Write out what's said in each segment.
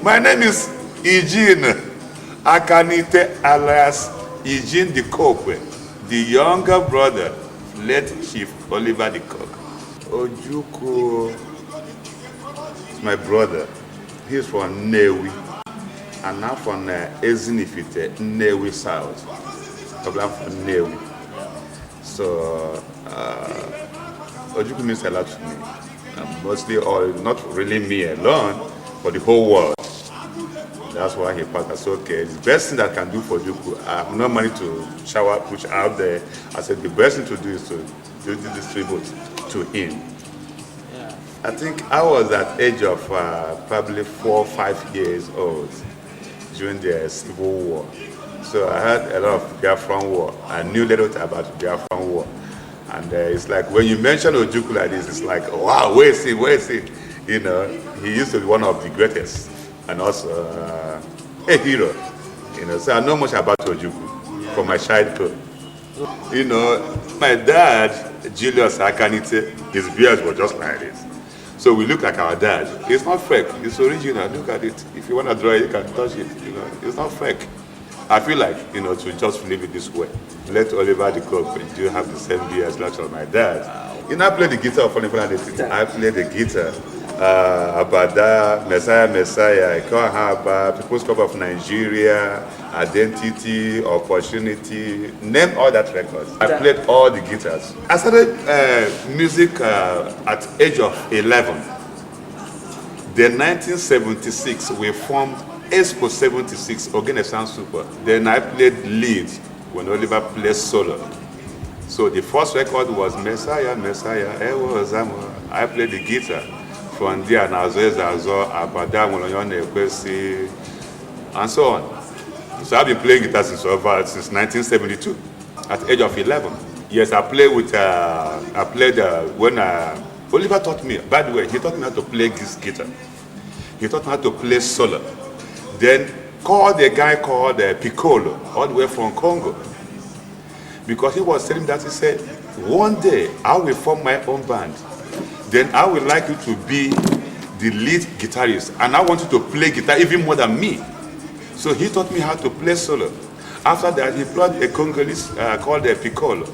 My name is EUGENE Akanite alias EUGENE Decoque, the younger brother, late Chief Oliver Decoque. Ojukwu is my brother. He's from Nnewi, and I'm from Ezinifite, Nnewi South. I'm from Nnewi. So, Ojukwu means a lot to me. Mostly, or not really me alone, but the whole world. That's why he passed us. Okay, the best thing that I can do for Ojukwu, I have no money to shower, push out there. I said the best thing to do is to do this tribute to him. Yeah. I think I was at the age of probably 4 or 5 years old during the Civil War. So I heard a lot of Biafran War. I knew little about the Biafran War. And it's like when you mention Ojukwu like this, it's like, wow, where is he? You know, he used to be one of the greatest and also a hero. You know, so I know much about Ojukwu from my childhood. You know, my dad, Julius Akanite, his beard was just like this. So we look like our dad. It's not fake, it's original. Look at it. If you want to draw it, you can touch it. You know, it's not fake. I feel like, you know, to just leave it this way. Let Oliver Decoque do have the same beard as that of my dad. You know, I play the guitar for anything. I play the guitar. Abada, Messiah,Ikohaba, People's Cup of Nigeria, Identity, Opportunity, name all that records. I played all the guitars. I started music at age of 11. Then 1976, we formed Expo 76, Ogene Sound Super. Then I played lead when Oliver played solo. So the first record was Messiah, I played the guitar. From there, and so on. So I've been playing guitar since 1972, at the age of 11. Yes, I played with, when Oliver taught me, by the way, he taught me how to play this guitar. He taught me how to play solo. Then called a guy called Piccolo, all the way from Congo. Because he was telling me that, he said, one day I will form my own band. Then I would like you to be the lead guitarist, and I want you to play guitar even more than me. So he taught me how to play solo. After that, he brought a Congolese called Piccolo.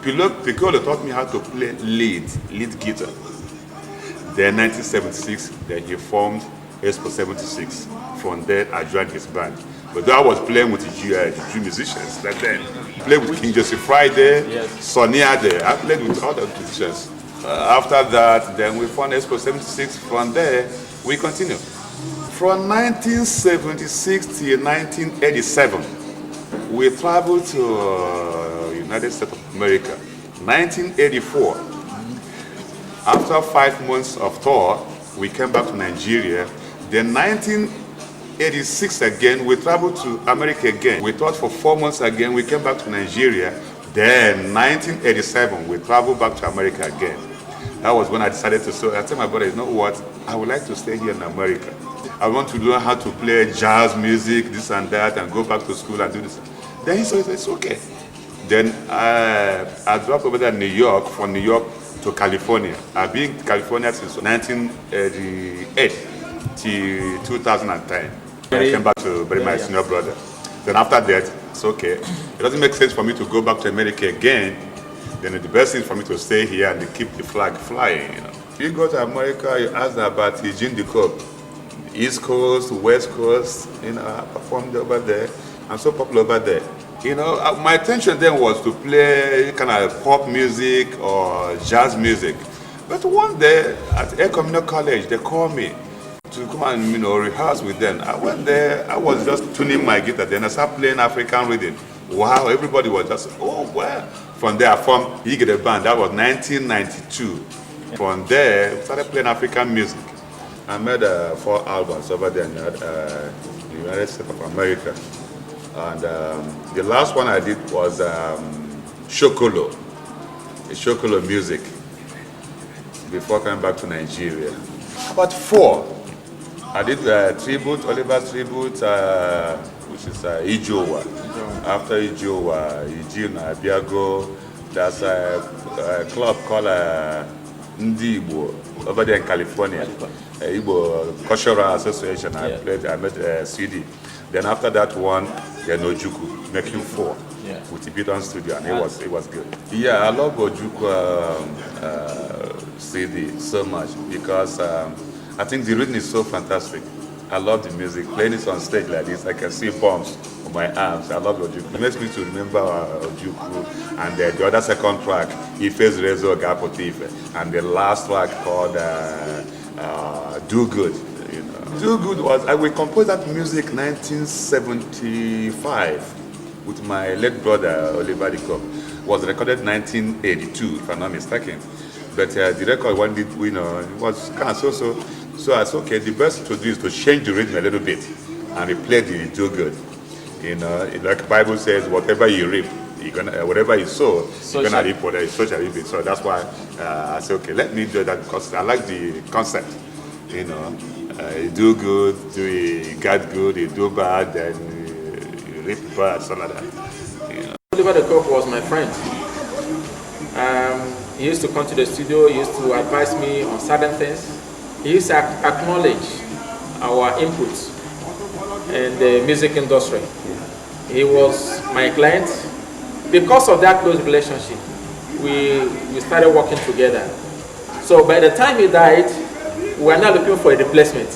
Piccolo taught me how to play lead guitar. Then 1976, then he formed Expo 76. From there, I joined his band. But I was playing with the Jew musicians back then. I played with King Joseph Friday, yes. Sonny Ade. I played with other musicians. After that, then we found Expo 76. From there, we continue. From 1976 to 1987, we traveled to United States of America. 1984, after 5 months of tour, we came back to Nigeria. Then 1986 again, we traveled to America again. We toured for 4 months again, we came back to Nigeria. Then 1987, we traveled back to America again. That was when I decided to, so I told my brother, you know what, I would like to stay here in America. I want to learn how to play jazz music, this and that, and go back to school and do this. Then he said, it's okay. Then I dropped over there in New York, from New York to California. I've been in California since 1988 to 2010. I came back to bury my senior brother. Then after that, it's okay. It doesn't make sense for me to go back to America again. Then the best thing is for me to stay here and keep the flag flying, you know. If you go to America, you ask about EUGENE Decoque. East Coast, West Coast, you know, I performed over there. I'm so popular over there. You know, my intention then was to play kind of pop music or jazz music. But one day at Air Communal College, they called me to come and, you know, rehearse with them. I went there, I was just tuning my guitar, then I started playing African rhythm. Wow, everybody was just, oh, wow. From there, I formed EUGENE Band. That was 1992. From there, I started playing African music. I made 4 albums over there in the United States of America. And the last one I did was Shokolo music, before coming back to Nigeria. About 4. I did tribute, Oliver tribute, which is Ijowa. After Ijowa, EUGENE Abiago, there's a club called Ndibo over there in California. Igbo Cultural Association. I made CD. Then after that one, then Ojuku, making 4 with the Beaton Studio, and it was good. Yeah, I love Ojuku CD so much because I think the rhythm is so fantastic. I love the music. Playing it on stage like this, I can see bumps on my arms. I love Ojuku. It makes me to remember Ojuku. And the other second track, Ife's Rezo Gapotife. And the last track called Do Good. You know. Do Good was, we composed that music 1975 with my late brother, Oliver Decoque. Was recorded 1982, if I'm not mistaken. But the record one did, you know, it was kind of so. So I said, okay, the best to do is to change the rhythm a little bit and replay the Do Good. You know, like the Bible says, whatever you reap, you're gonna, whatever you sow, you're gonna reap whatever you sow. So that's why I said, okay, let me do that because I like the concept. You know, you do good, you get good, you do bad, then you reap bad, something like that. You know. Oliver Decoque was my friend. He used to come to the studio. He used to advise me on certain things. He used to acknowledge our inputs in the music industry. He was my client. Because of that close relationship, we started working together. So by the time he died, we were now looking for a replacement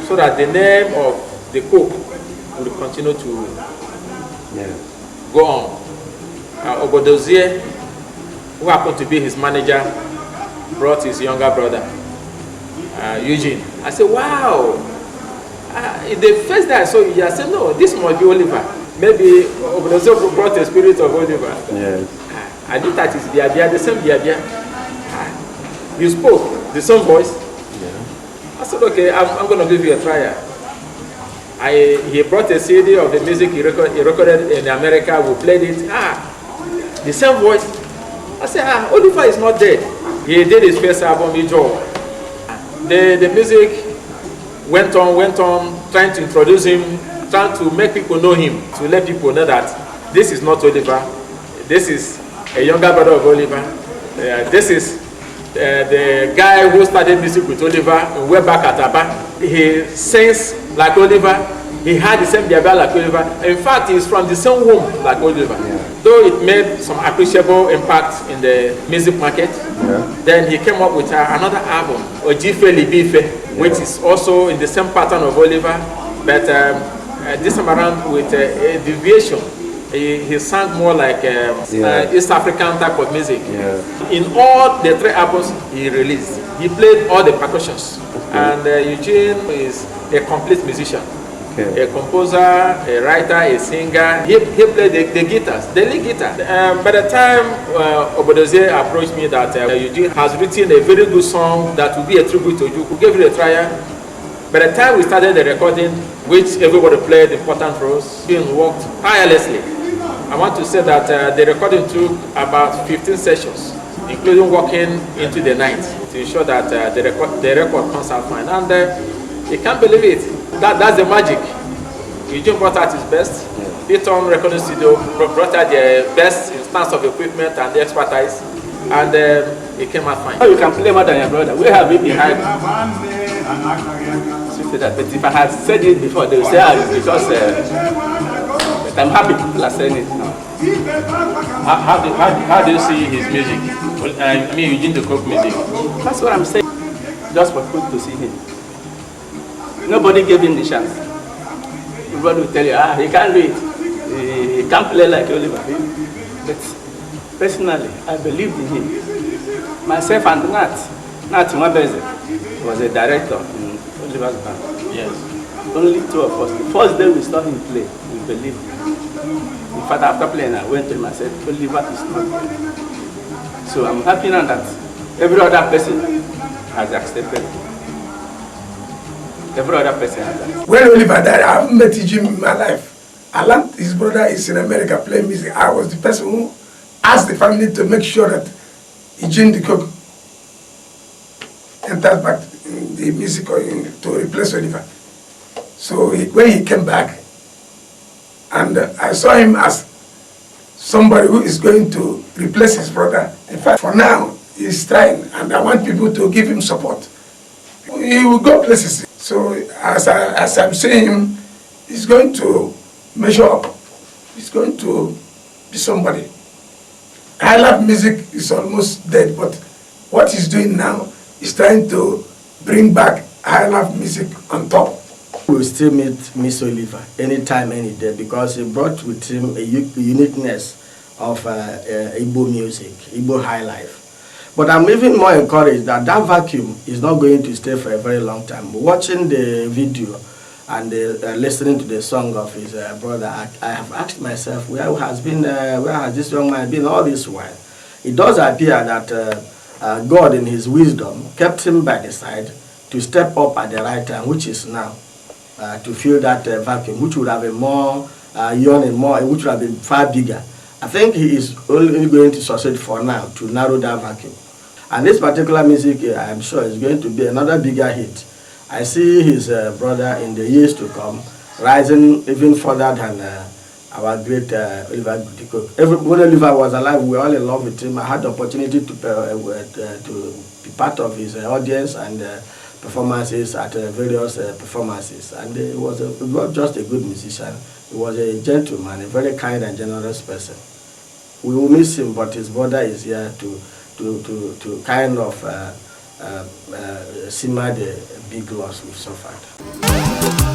so that the name of the Decoque would continue to go on. Obodozie, who happened to be his manager, brought his younger brother, Eugene. I said, wow. The first day I saw you, I said, no, this must be Oliver. Maybe Obodozie brought the spirit of Oliver. Yes. I did that, it's Biabia, the same Biabia. You spoke, the same voice. Yeah. I said, okay, I'm going to give you a trial. He brought a CD of the music he recorded in America. We played it. The same voice. I said, Oliver is not dead. He did his first album, Ijo. The music went on, trying to introduce him, trying to make people know him, to let people know that this is not Oliver. This is a younger brother of Oliver. This is the guy who started music with Oliver way back at Aba. He sings like Oliver. He had the same diabia like Oliver. In fact, he's from the same womb like Oliver. Yeah. Though it made some appreciable impact in the music market, then he came up with another album, Ojife Libife, which is also in the same pattern of Oliver, but this time around with a deviation. He sang more like East African type of music. Yeah. In all the 3 albums he released, he played all the percussions. And Eugene is a complete musician. A composer, a writer, a singer. He played the guitars, the lead guitar. By the time Obodozie approached me that Eugene has written a very good song that will be a tribute to you, we gave it a trial. By the time we started the recording, which everybody played important roles, Eugene worked tirelessly. I want to say that the recording took about 15 sessions, including working into the night to ensure that the record comes out fine. And you can't believe it. That's the magic. Eugene brought out his best. Beaton Recording Studio brought out the best instance of equipment and the expertise, and it came out fine. You can play more than your brother. We have it behind. But if I had said it before, they would say, it's because. But I'm happy people are saying it now. How do you see his music? I mean, Eugene Decoque music. That's what I'm saying. Just for people to see him. Nobody gave him the chance. Everybody will tell you, he can't do it. He can't play like Oliver. But personally, I believed in him. Myself and Nat Mwabeze was a director in Oliver's band. Yes. Only 2 of us. The first day we saw him play, we believed him. In fact, after playing, I went to him and said, Oliver is not there. So I'm happy now that every other person has accepted him. Every other person has that. When Oliver died, I haven't met him in my life. I learned his brother is in America playing music. I was the person who asked the family to make sure that EUGENE DECOQUE enters back in the music to replace Oliver. So when he came back, and I saw him as somebody who is going to replace his brother. In fact, for now, he's trying, and I want people to give him support. he will go places. So as I'm saying him, he's going to measure up. He's going to be somebody. High life music is almost dead, but what he's doing now is trying to bring back high life music on top. We will still meet Miss Oliver anytime, any day, because he brought with him a uniqueness of Igbo music, Igbo high life. But I'm even more encouraged that that vacuum is not going to stay for a very long time. Watching the video and listening to the song of his brother, I have asked myself, where has this young man been all this while? It does appear that God in his wisdom kept him by the side to step up at the right time, which is now, to fill that vacuum, which would have been more yawning, which would have been far bigger. I think he is only going to succeed for now to narrow that vacuum. And this particular music, I'm sure, is going to be another bigger hit. I see his brother in the years to come rising even further than our great Oliver Decoque. When Oliver was alive, we were all in love with him. I had the opportunity to be part of his audience and performances at various performances. And he was not just a good musician, he was a gentleman, a very kind and generous person. We will miss him, but his brother is here to kind of simmer the big loss we've suffered.